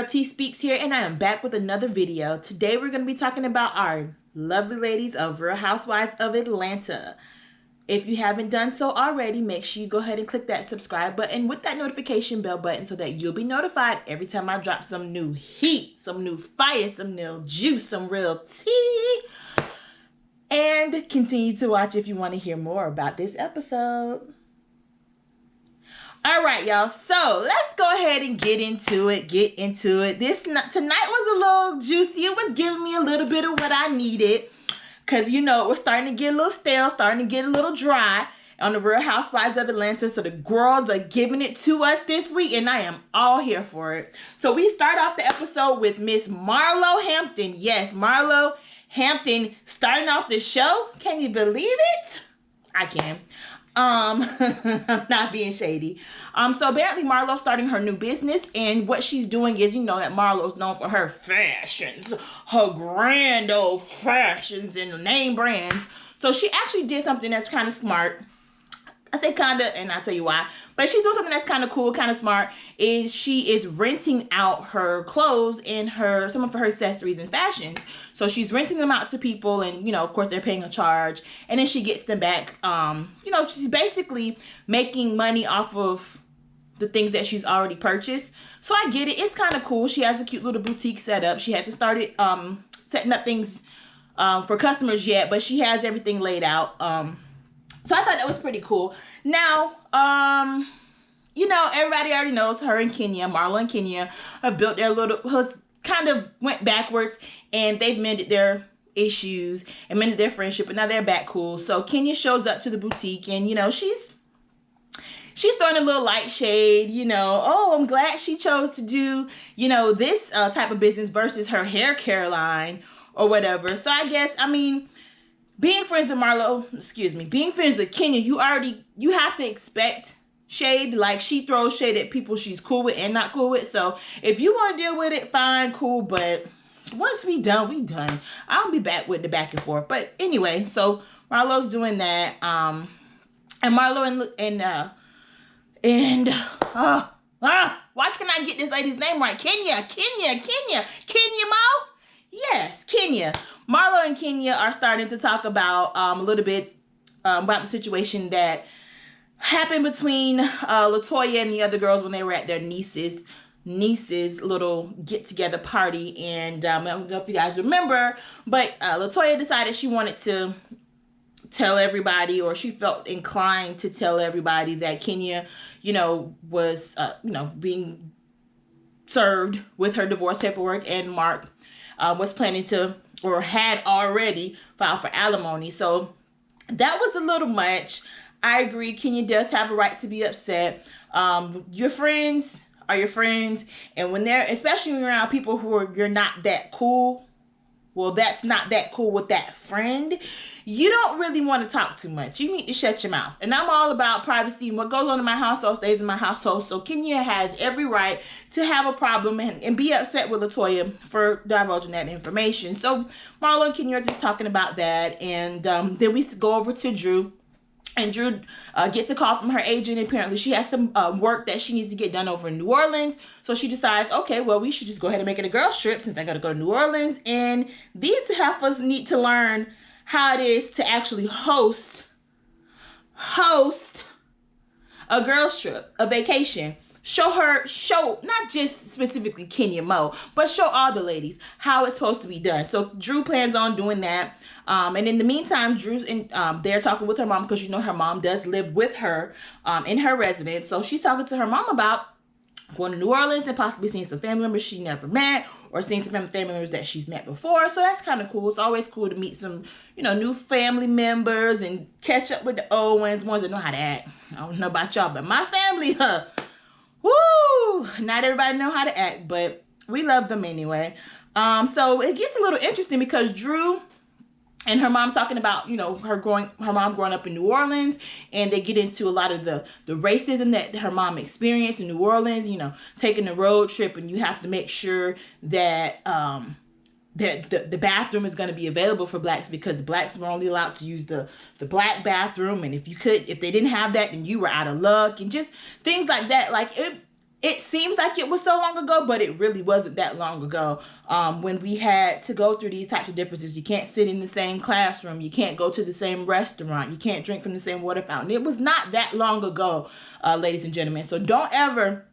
T Speaks here, and I am back with another video. Today we're going to be talking about our lovely ladies of Real Housewives of Atlanta. If you haven't done so already, make sure you go ahead and click that subscribe button with that notification bell button so that you'll be notified every time I drop some new heat, some new fire, some new juice, some real tea. And continue to watch if you want to hear more about this episode. All right, y'all. So let's go ahead and get into it. Tonight was a little juicy. It was giving me a little bit of what I needed. Because, you know, it was starting to get a little stale, starting to get a little dry on the Real Housewives of Atlanta. So the girls are giving it to us this week, and I am all here for it. So we start off the episode with Miss Marlo Hampton. Yes, Marlo Hampton starting off the show. Can you believe it? I can. I'm not being shady. So apparently Marlo's starting her new business, and what she's doing is, you know, that Marlo's known for her fashions, her grand old fashions and name brands. So she actually did something that's kind of smart. I say kind of, and I'll tell you why. But she's doing something that's kind of cool, kind of smart, is she is renting out her clothes and some of her accessories and fashions. So she's renting them out to people, and, you know, of course, they're paying a charge. And then she gets them back. You know, she's basically making money off of the things that she's already purchased. So I get it. It's kind of cool. She has a cute little boutique set up. She had to start it setting up things for customers yet, but she has everything laid out. So I thought that was pretty cool. Now, you know, everybody already knows her and Kenya, Marlo and Kenya, have built their kind of went backwards, and they've mended their issues and mended their friendship, and now they're back cool. So Kenya shows up to the boutique, and, you know, she's throwing a little light shade, you know, oh, I'm glad she chose to do, you know, this type of business versus her hair care line or whatever. So I guess, I mean, being friends with being friends with Kenya, you have to expect shade. Like, she throws shade at people she's cool with and not cool with. So if you want to deal with it, fine, cool. But once we done. I don't be back with the back and forth. But anyway, so Marlo's doing that. And Marlo why can't I get this lady's name right? Kenya Mo? Yes, Kenya. Marlo and Kenya are starting to talk about a little bit about the situation that happened between LaToya and the other girls when they were at their niece's little get-together party. And I don't know if you guys remember, but LaToya decided she wanted to tell everybody, or she felt inclined to tell everybody, that Kenya, you know, was, you know, being served with her divorce paperwork, and Mark was planning to, or had already filed for alimony. So that was a little much. I agree. Kenya does have a right to be upset. Your friends are your friends. And when they're, especially when you're around people you're not that cool, well, that's not that cool with that friend, you don't really want to talk too much. You need to shut your mouth. And I'm all about privacy. What goes on in my household stays in my household. So Kenya has every right to have a problem and be upset with LaToya for divulging that information. So Marlo and Kenya are just talking about that. And then we go over to Drew. And Drew gets a call from her agent. Apparently, she has some work that she needs to get done over in New Orleans. So she decides, okay, well, we should just go ahead and make it a girls trip since I got to go to New Orleans. And these heifers need to learn how it is to actually host a girls trip, a vacation. Show not just specifically Kenya Mo, but show all the ladies how it's supposed to be done. So Drew plans on doing that. And in the meantime, Drew's they're talking with her mom, because, you know, her mom does live with her in her residence. So she's talking to her mom about going to New Orleans and possibly seeing some family members she never met, or seeing some family members that she's met before. So that's kind of cool. It's always cool to meet some, you know, new family members and catch up with the old ones that know how to act. I don't know about y'all, but my family, woo! Not everybody know how to act, but we love them anyway. So it gets a little interesting because Drew and her mom talking about, you know, her mom growing up in New Orleans, and they get into a lot of the racism that her mom experienced in New Orleans, you know, taking the road trip, and you have to make sure that the bathroom is going to be available for blacks, because the blacks were only allowed to use the black bathroom, and if they didn't have that, then you were out of luck, and just things like that. Like, it seems like it was so long ago, but it really wasn't that long ago. When we had to go through these types of differences. You can't sit in the same classroom. You can't go to the same restaurant. You can't drink from the same water fountain. It was not that long ago, ladies and gentlemen. So don't ever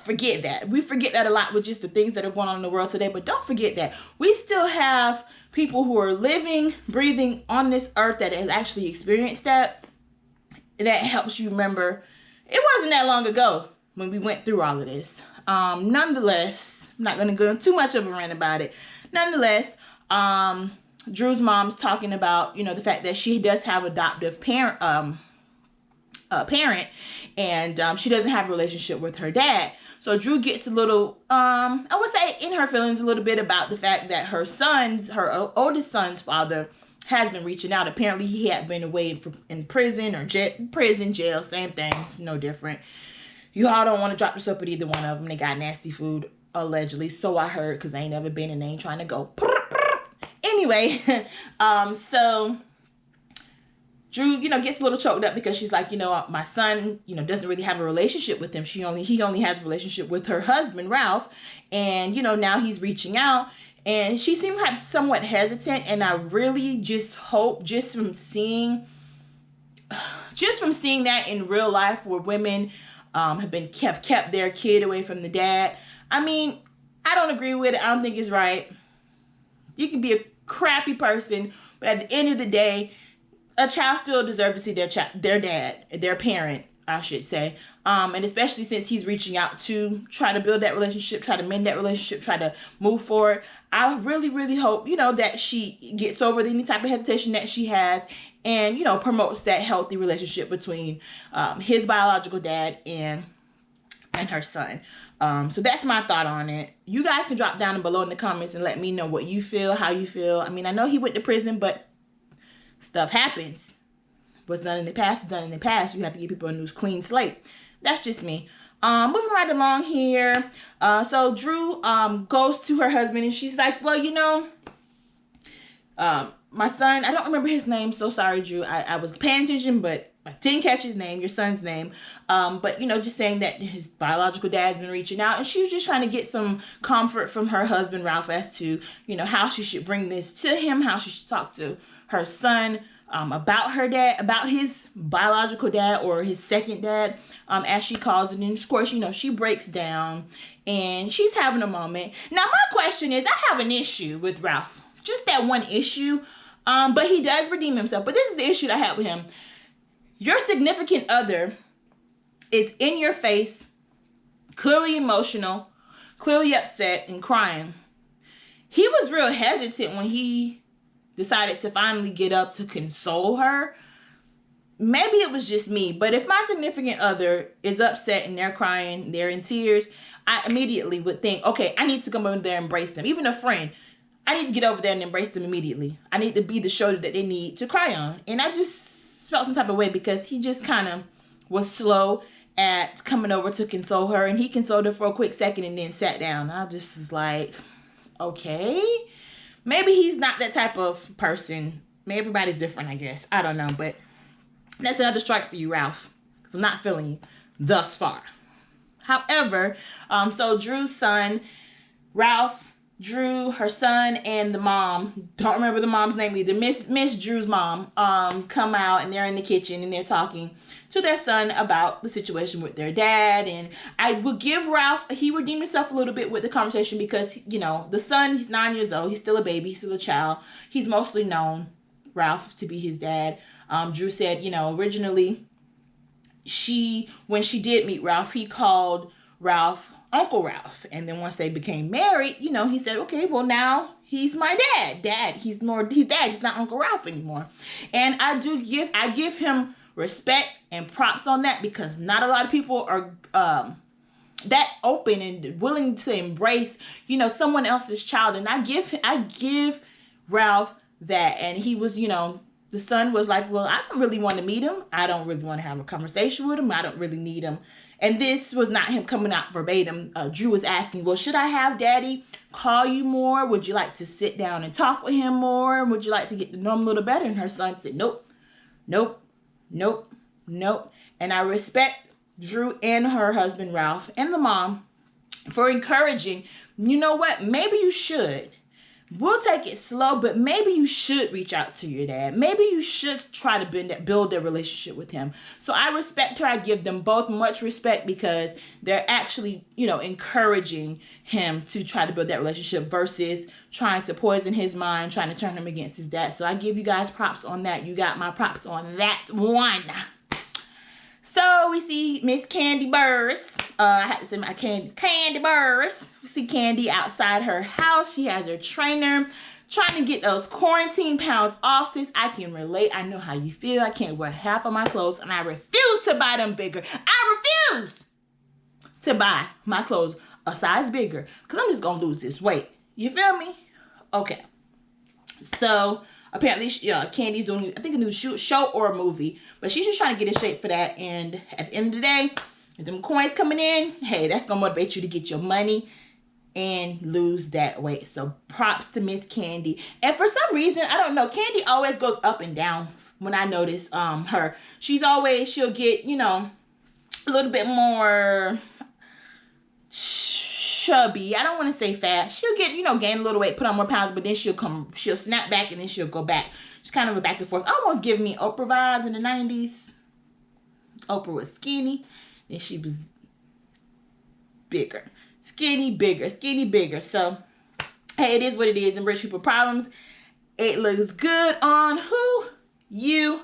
forget that. We forget that a lot with just the things that are going on in the world today, but don't forget that we still have people who are living, breathing on this earth that has actually experienced that. That helps you remember it wasn't that long ago when we went through all of this. Nonetheless, I'm not going to go into too much of a rant about it. Nonetheless, Drew's mom's talking about, the fact that she does have adoptive parent, and she doesn't have a relationship with her dad. So Drew gets a little, I would say in her feelings a little bit about the fact that her oldest son's father has been reaching out. Apparently he had been away in prison or jail, same thing. It's no different. You all don't want to drop the soap at either one of them. They got nasty food, allegedly. So I heard, because I ain't never been and they ain't trying to go. Anyway, so Drew, gets a little choked up because she's like, my son, doesn't really have a relationship with him. He only has a relationship with her husband, Ralph. And, now he's reaching out. And she seemed like somewhat hesitant. And I really just hope, just from seeing that in real life where women have kept their kid away from the dad. I mean, I don't agree with it. I don't think it's right. You can be a crappy person, but at the end of the day, a child still deserves to see their dad, their parent, I should say. And especially since he's reaching out to try to build that relationship, try to mend that relationship, try to move forward. I really, really hope, that she gets over any type of hesitation that she has and, promotes that healthy relationship between his biological dad and her son. So that's my thought on it. You guys can drop down below in the comments and let me know what you feel, how you feel. I mean, I know he went to prison, but stuff happens. What's done in the past is done in the past. You have to give people a new clean slate. That's just me. Moving right along here. So Drew goes to her husband and she's like, well, my son, I don't remember his name. So sorry, Drew. I was paying attention, but I didn't catch his name, your son's name. But, just saying that his biological dad's been reaching out. And she was just trying to get some comfort from her husband, Ralph, as to, how she should bring this to him, how she should talk to her son about her dad, about his biological dad or his second dad, as she calls it. And of course, she breaks down and she's having a moment. Now, my question is, I have an issue with Ralph. Just that one issue. But he does redeem himself. But this is the issue that I have with him. Your significant other is in your face, clearly emotional, clearly upset and crying. He was real hesitant when he decided to finally get up to console her. Maybe it was just me, but if my significant other is upset and they're crying, they're in tears, I immediately would think, okay, I need to come over there and embrace them. Even a friend, I need to get over there and embrace them immediately. I need to be the shoulder that they need to cry on. And I just felt some type of way because he just kind of was slow at coming over to console her, and he consoled her for a quick second and then sat down. I just was like, okay, maybe he's not that type of person. Maybe everybody's different, I guess. I don't know, but that's another strike for you, Ralph, because I'm not feeling you thus far. However, so Drew's son, Ralph, Drew, her son, and the mom, don't remember the mom's name either, Miss Drew's mom, come out and they're in the kitchen and they're talking to their son about the situation with their dad. And I would give Ralph, he redeemed himself a little bit with the conversation because, the son, he's 9 years old, he's still a baby, he's still a child. He's mostly known Ralph to be his dad. Drew said, originally when she did meet Ralph, he called Ralph Uncle Ralph. And then once they became married, he said, okay, well now he's my dad. He's dad. He's not Uncle Ralph anymore. And I give him respect and props on that because not a lot of people are that open and willing to embrace, someone else's child. And I give Ralph that. And he was, the son was like, well, I don't really want to meet him. I don't really want to have a conversation with him. I don't really need him. And this was not him coming out verbatim. Drew was asking, well, should I have Daddy call you more? Would you like to sit down and talk with him more? Would you like to get to know him a little better? And her son said, nope. And I respect Drew and her husband Ralph and the mom for encouraging, you know what, maybe you should. We'll take it slow, but maybe you should reach out to your dad. Maybe you should try to build that relationship with him. So I respect her. I give them both much respect because they're actually, encouraging him to try to build that relationship versus trying to poison his mind, trying to turn him against his dad. So I give you guys props on that. You got my props on that one. So we see Miss Candy Burrs. I had to say my Candy Burrs. We see Candy outside her house. She has her trainer trying to get those quarantine pounds off. Sis, I can relate. I know how you feel. I can't wear half of my clothes and I refuse to buy them bigger. I refuse to buy my clothes a size bigger because I'm just going to lose this weight. You feel me? Okay. So apparently, Candy's doing, I think, a new show or a movie. But she's just trying to get in shape for that. And at the end of the day, if them coins coming in, hey, that's going to motivate you to get your money and lose that weight. So props to Miss Candy. And for some reason, I don't know, Candy always goes up and down when I notice her. She'll get, a little bit more chubby. I don't want to say fat. She'll get, gain a little weight, put on more pounds, but then she'll snap back and then she'll go back. She's kind of a back and forth. Almost giving me Oprah vibes in the 90s. Oprah was skinny, and she was bigger. Skinny, bigger. So, hey, it is what it is. And rich people problems. It looks good on who? You.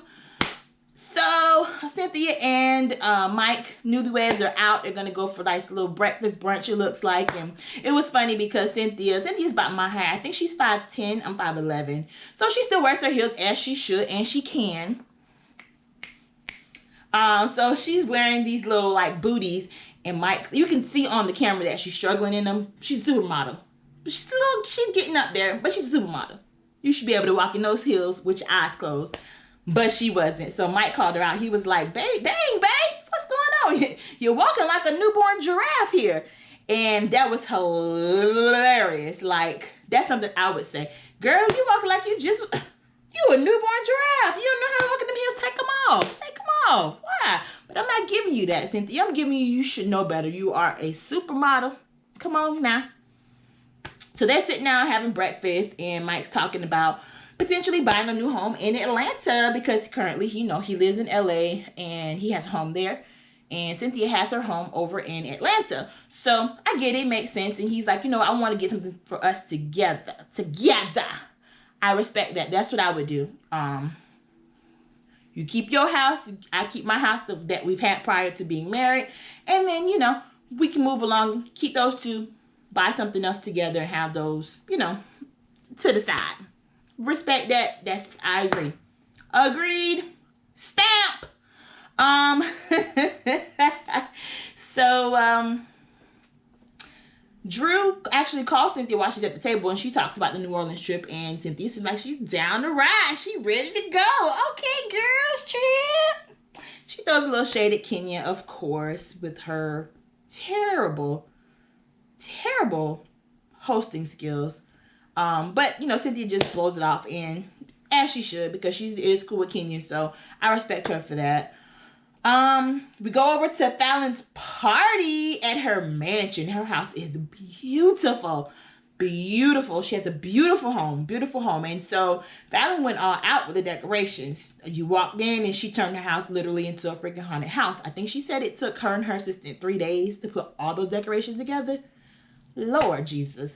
So, Cynthia and Mike, newlyweds, are out. They're going to go for nice little breakfast brunch, it looks like. And it was funny because Cynthia's about my height. I think she's 5'10". I'm 5'11". So, she still wears her heels as she should, and she can. So, she's wearing these little, booties. And Mike, you can see on the camera that she's struggling in them. She's a supermodel. But she's getting up there, but she's a supermodel. You should be able to walk in those heels with your eyes closed. But she wasn't. So Mike called her out. He was like, babe, what's going on? You're walking like a newborn giraffe here. And that was hilarious. That's something I would say. Girl, you walking like you a newborn giraffe. You don't know how to walk in them heels. Take them off. Why? But I'm not giving you that, Cynthia. I'm giving you should know better. You are a supermodel. Come on now. So they're sitting down having breakfast, and Mike's talking about potentially buying a new home in Atlanta because currently, he lives in LA and he has a home there. And Cynthia has her home over in Atlanta. So I get it, makes sense. And he's like, I want to get something for us together. I respect that. That's what I would do. You keep your house. I keep my house that we've had prior to being married. And then, we can move along, keep those two, buy something else together and have those, to the side. Respect that. I agree. Agreed. Stamp. So, Drew actually calls Cynthia while she's at the table, and she talks about the New Orleans trip, and Cynthia seems like she's down to ride. She ready to go. Okay, girls trip. She throws a little shade at Kenya, of course, with her terrible hosting skills. But, Cynthia just blows it off, and as she should, because she is cool with Kenya, so I respect her for that. We go over to Fallon's party at her mansion. Her house is beautiful. She has a beautiful home. And so Fallon went all out with the decorations. You walked in and she turned her house literally into a freaking haunted house. I think she said it took her and her assistant 3 days to put all those decorations together. Lord Jesus.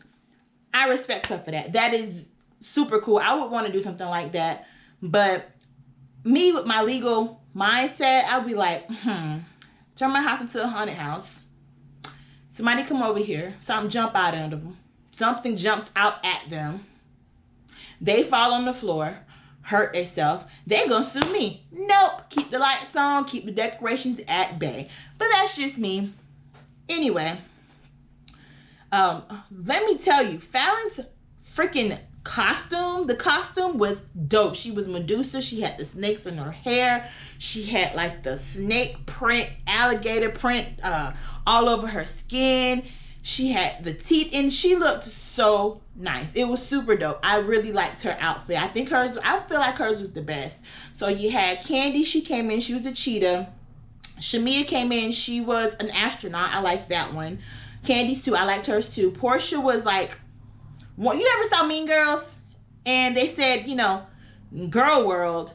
I respect her for that. That is super cool. I would want to do something like that. But me with my legal mindset, I'd be like, turn my house into a haunted house. Somebody come over here. Something jump out at them. Something jumps out at them. They fall on the floor, hurt themselves. They're going to sue me. Nope. Keep the lights on. Keep the decorations at bay. But that's just me. Anyway, let me tell you, Fallon's freaking costume. The costume was dope. She was Medusa. She had the snakes in her hair. She had the snake print, alligator print all over her skin. She had the teeth, and she looked so nice. It was super dope. I really liked her outfit. I feel like hers was the best. So you had Candy. She came in. She was a cheetah. Shamia came in. She was an astronaut. I like that one. Candy's too. I liked hers too. Portia was like, well, you ever saw Mean Girls? And they said, you know, girl world,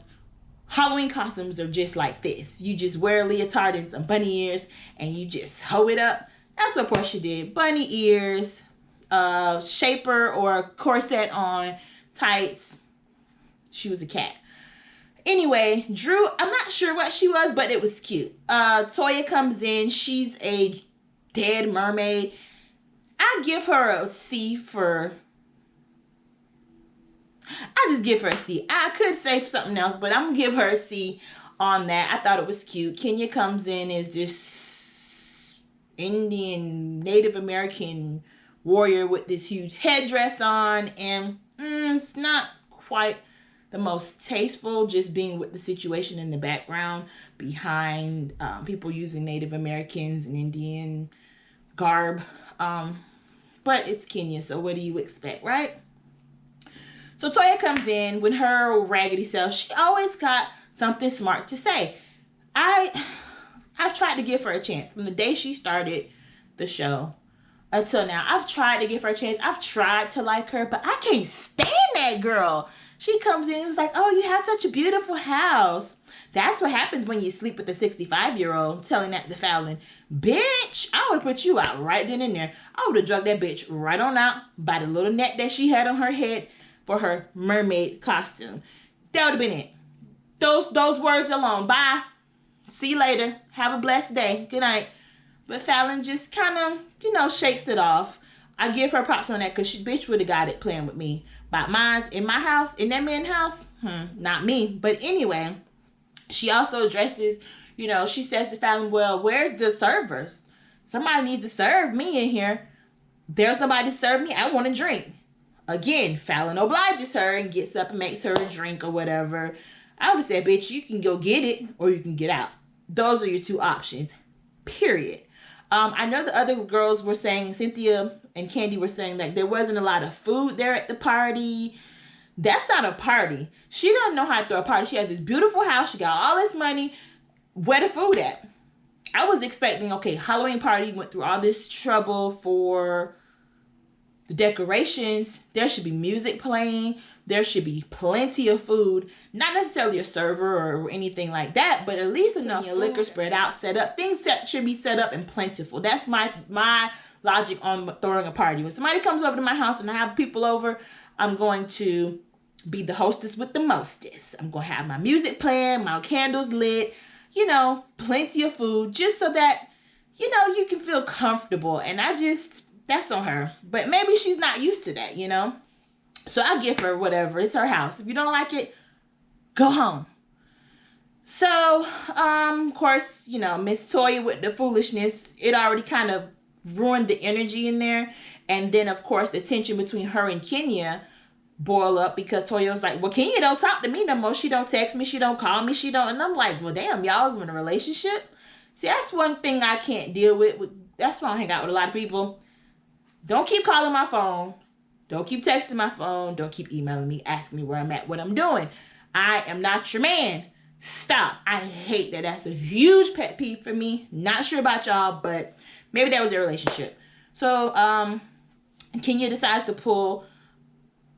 Halloween costumes are just like this. You just wear a leotard and some bunny ears and you just hoe it up. That's what Portia did. Bunny ears, shaper or corset on, tights. She was a cat. Anyway, Drew, I'm not sure what she was, but it was cute. Toya comes in. She's a dead mermaid. I give her a C for... I just give her a C. I could say something else, but I'm going to give her a C on that. I thought it was cute. Kenya comes in as this Indian, Native American warrior with this huge headdress on, and it's not quite the most tasteful, just being with the situation in the background behind people using Native Americans and Indian garb. But it's Kenya, so what do you expect, right? So Toya comes in with her raggedy self. She always got something smart to say. I've tried to give her a chance from the day she started the show until now. I've tried to give her a chance. I've tried to like her, but I can't stand that girl. She comes in and was like, oh, you have such a beautiful house. That's what happens when you sleep with a 65-year-old, telling that to Fallon. Bitch, I would have put you out right then and there. I would have drugged that bitch right on out by the little net that she had on her head for her mermaid costume. That would have been it. Those words alone. Bye. See you later. Have a blessed day. Good night. But Fallon just kind of, shakes it off. I give her props on that because she bitch would have got it playing with me. But mine's in my house, in that man's house, not me. But anyway, she also addresses, she says to Fallon, well, where's the servers? Somebody needs to serve me in here. There's nobody to serve me. I want a drink. Again, Fallon obliges her and gets up and makes her a drink or whatever. I would have said, bitch, you can go get it or you can get out. Those are your two options, period. I know the other girls were saying, Cynthia and Candy were saying that there wasn't a lot of food there at the party. That's not a party. She doesn't know how to throw a party. She has this beautiful house. She got all this money. Where the food at? I was expecting, okay, Halloween party, went through all this trouble for the decorations. There should be music playing. There should be plenty of food. Not necessarily a server or anything like that, but at least enough liquor spread out, set up. Things should be set up and plentiful. That's my logic on throwing a party. When somebody comes over to my house and I have people over, I'm going to be the hostess with the mostest. I'm going to have my music playing, my candles lit, plenty of food, just so that, you can feel comfortable. And that's on her. But maybe she's not used to that, So I'll give her whatever. It's her house. If you don't like it, go home. So, of course, Miss Toya with the foolishness, it already kind of ruined the energy in there. And then, of course, the tension between her and Kenya boil up because Toya was like, well, Kenya don't talk to me no more. She don't text me. She don't call me. She don't. And I'm like, well, damn, y'all in a relationship? See, that's one thing I can't deal with. That's why I hang out with a lot of people. Don't keep calling my phone. Don't keep texting my phone. Don't keep emailing me, asking me where I'm at, what I'm doing. I am not your man. Stop. I hate that. That's a huge pet peeve for me. Not sure about y'all, but maybe that was their relationship. So, Kenya decides to pull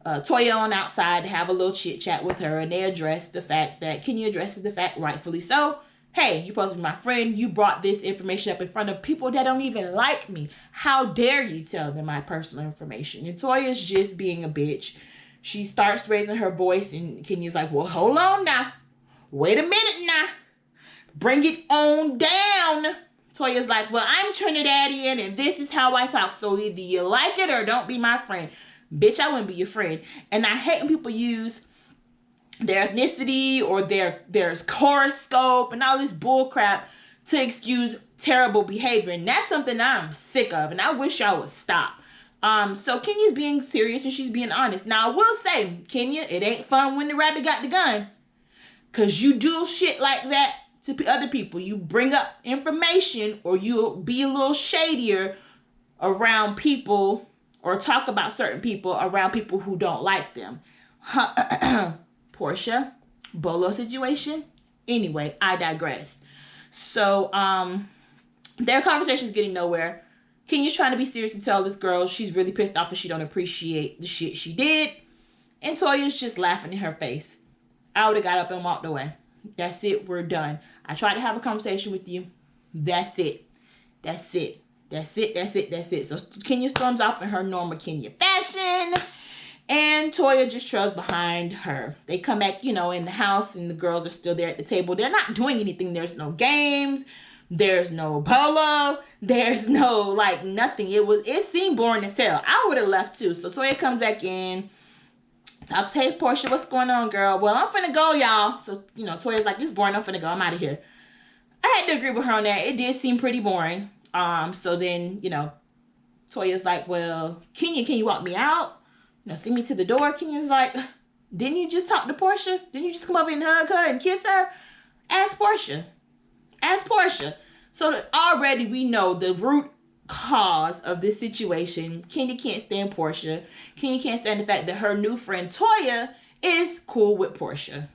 Toya on outside to have a little chit chat with her, and Kenya addresses the fact, rightfully so. Hey, you're supposed to be my friend. You brought this information up in front of people that don't even like me. How dare you tell them my personal information? And Toya's just being a bitch. She starts raising her voice, and Kenya's like, well, hold on now. Wait a minute now. Bring it on down. Toya's like, well, I'm Trinidadian, and this is how I talk. So either you like it or don't be my friend. Bitch, I wouldn't be your friend. And I hate when people use their ethnicity or their horoscope and all this bull crap to excuse terrible behavior. And that's something I'm sick of, and I wish y'all would stop. So Kenya's being serious and she's being honest. Now, I will say, Kenya, it ain't fun when the rabbit got the gun. Because you do shit like that to other people. You bring up information or you'll be a little shadier around people or talk about certain people around people who don't like them. Portia, Bolo situation. Anyway, I digress. So their conversation is getting nowhere. Kenya's trying to be serious and tell this girl she's really pissed off that she don't appreciate the shit she did. And Toya's just laughing in her face. I would have got up and walked away. That's it. We're done. I tried to have a conversation with you. That's it. That's it. That's it. That's it. That's it. So Kenya storms off in her normal Kenya fashion. And Toya just trails behind her. They come back, in the house, and the girls are still there at the table. They're not doing anything. There's no games. There's no polo. There's no, nothing. It seemed boring as hell. I would have left too. So Toya comes back in, talks, hey, Portia, what's going on, girl? Well, I'm finna go, y'all. So, Toya's like, this is boring. I'm finna go. I'm out of here. I had to agree with her on that. It did seem pretty boring. So then, Toya's like, well, Kenya, can you walk me out? See me to the door. Kenya's like, didn't you just talk to Portia? Didn't you just come over and hug her and kiss her? Ask Portia. Ask Portia. So already we know the root cause of this situation. Kenya can't stand Portia. Kenya can't stand the fact that her new friend Toya is cool with Portia.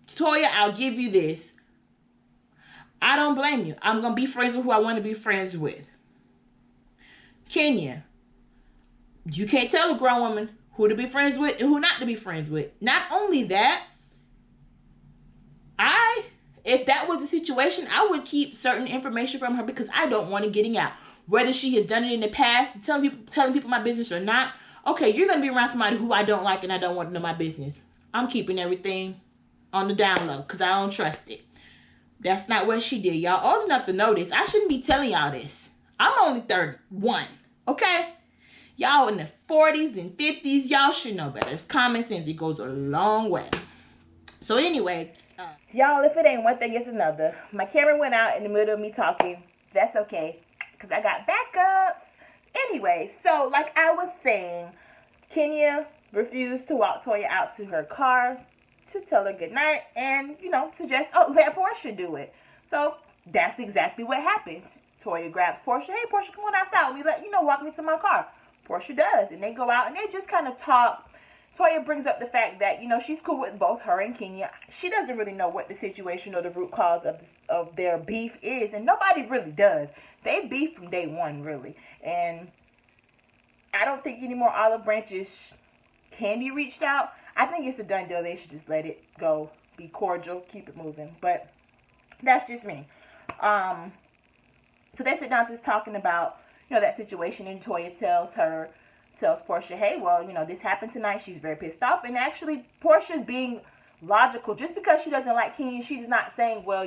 Toya, I'll give you this. I don't blame you. I'm going to be friends with who I want to be friends with. Kenya, you can't tell a grown woman who to be friends with and who not to be friends with. Not only that, if that was the situation, I would keep certain information from her because I don't want it getting out. Whether she has done it in the past, telling people my business or not. Okay, you're going to be around somebody who I don't like and I don't want to know my business. I'm keeping everything on the down low because I don't trust it. That's not what she did. Y'all old enough to know this. I shouldn't be telling y'all this. I'm only 31, okay? Y'all in the 40s and 50s, y'all should know better. It's common sense. It goes a long way. So anyway, y'all, if it ain't one thing, it's another. My camera went out in the middle of me talking. That's okay, because I got backups. Anyway, so like I was saying, Kenya refused to walk Toya out to her car to tell her good night and, suggest, let Portia do it. So that's exactly what happens. Toya grabs Portia. Hey, Portia, come on outside. Walk me to my car. Portia does. And they go out and they just kind of talk. Toya brings up the fact that, she's cool with both her and Kenya. She doesn't really know what the situation or the root cause of their beef is. And nobody really does. They beef from day one, really. And I don't think any more olive branches can be reached out. I think it's a done deal. They should just let it go. Be cordial. Keep it moving. But that's just me. So they sit down just talking about, that situation. And Toya tells Portia, hey, well, this happened tonight. She's very pissed off. And actually, Portia's being logical. Just because she doesn't like Kenya, she's not saying, well,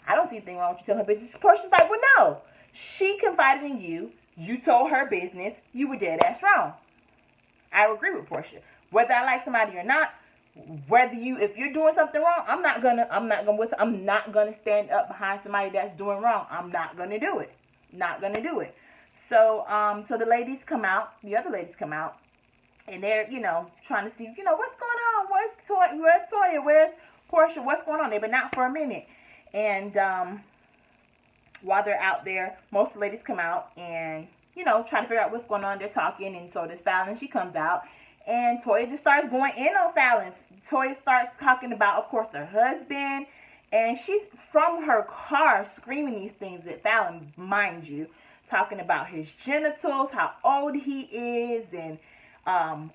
I don't see anything wrong with you telling her business. Portia's like, well, no. She confided in you. You told her business. You were dead ass wrong. I agree with Portia. Whether I like somebody or not, if you're doing something wrong, I'm not gonna stand up behind somebody that's doing wrong. I'm not gonna do it. Not gonna do it. So the ladies come out, the other ladies come out, and they're, trying to see, what's going on? Where's Toya? Where's Portia? What's going on? They've been out for a minute. And while they're out there, most of the ladies come out and, trying to figure out what's going on. They're talking, and so does Fallon. She comes out, and Toya just starts going in on Fallon. Toya starts talking about, of course, her husband, and she's from her car screaming these things at Fallon, mind you, talking about his genitals, how old he is, and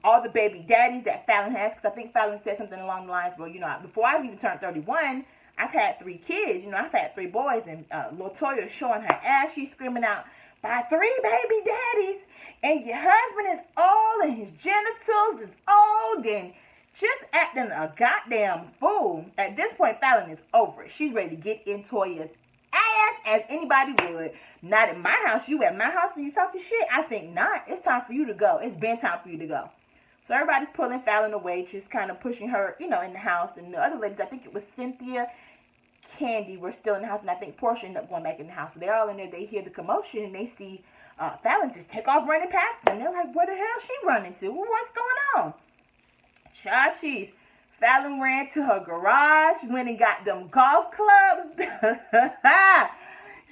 all the baby daddies that Fallon has, because I think Fallon said something along the lines, well, before I even turned 31, I've had 3 kids, I've had 3 boys, and little Toya is showing her ass. She's screaming out, by 3 baby daddies, and your husband is old, and his genitals is old, and just acting a goddamn fool. At this point, Fallon is over it. She's ready to get in Toya's ass as anybody would. Not at my house. You at my house and you talking shit? I think not. It's time for you to go. It's been time for you to go. So everybody's pulling Fallon away, just kind of pushing her, in the house. And the other ladies, I think it was Cynthia, Candy, were still in the house. And I think Portia ended up going back in the house. So they're all in there. They hear the commotion and they see Fallon just take off running past them. They're like, where the hell is she running to? Well, what's going on? Child cheese. Fallon ran to her garage, went and got them golf clubs.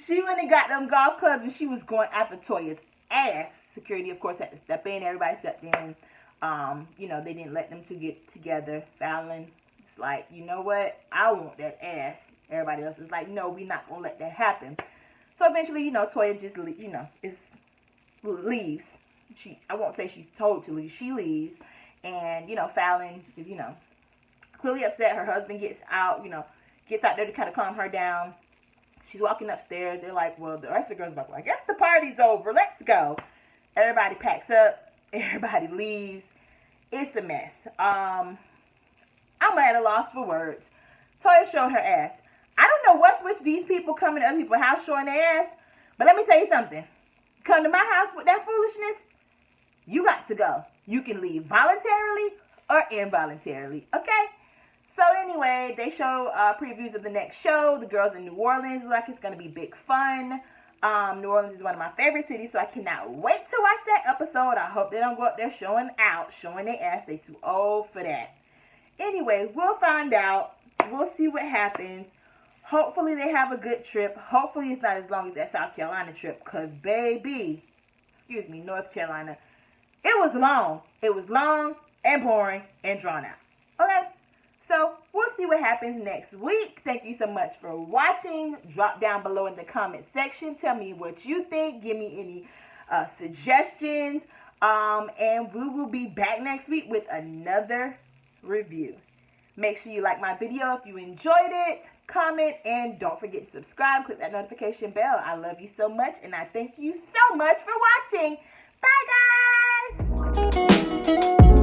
She went and got them golf clubs, and she was going after Toya's ass. Security, of course, had to step in. Everybody stepped in. They didn't let them two get together. Fallon, it's like, you know what? I want that ass. Everybody else is like, no, we're not going to let that happen. So eventually, you know, Toya just, you know, leaves. I won't say she's told to leave. She leaves. And, you know, Fallon is, you know, clearly upset. Her husband gets out, you know, gets out there to kind of calm her down. She's walking upstairs. They're like, well, the rest of the girls are like, well, I guess the party's over. Let's go. Everybody packs up. Everybody leaves. It's a mess. I'm at a loss for words. Toya showed her ass. I don't know what's with these people coming to other people's house showing their ass, but let me tell you something. Come to my house with that foolishness, you got to go. You can leave voluntarily or involuntarily, okay? So anyway, they show previews of the next show. The girls in New Orleans look like it's going to be big fun. New Orleans is one of my favorite cities, so I cannot wait to watch that episode. I hope they don't go up there showing their ass. They too old for that. Anyway, we'll find out. We'll see what happens. Hopefully they have a good trip. Hopefully it's not as long as that South Carolina trip, because North Carolina, it was long. It was long and boring and drawn out. Okay? So, we'll see what happens next week. Thank you so much for watching. Drop down below in the comment section. Tell me what you think. Give me any suggestions. And we will be back next week with another review. Make sure you like my video if you enjoyed it. Comment, and don't forget to subscribe. Click that notification bell. I love you so much, and I thank you so much for watching. Bye, guys!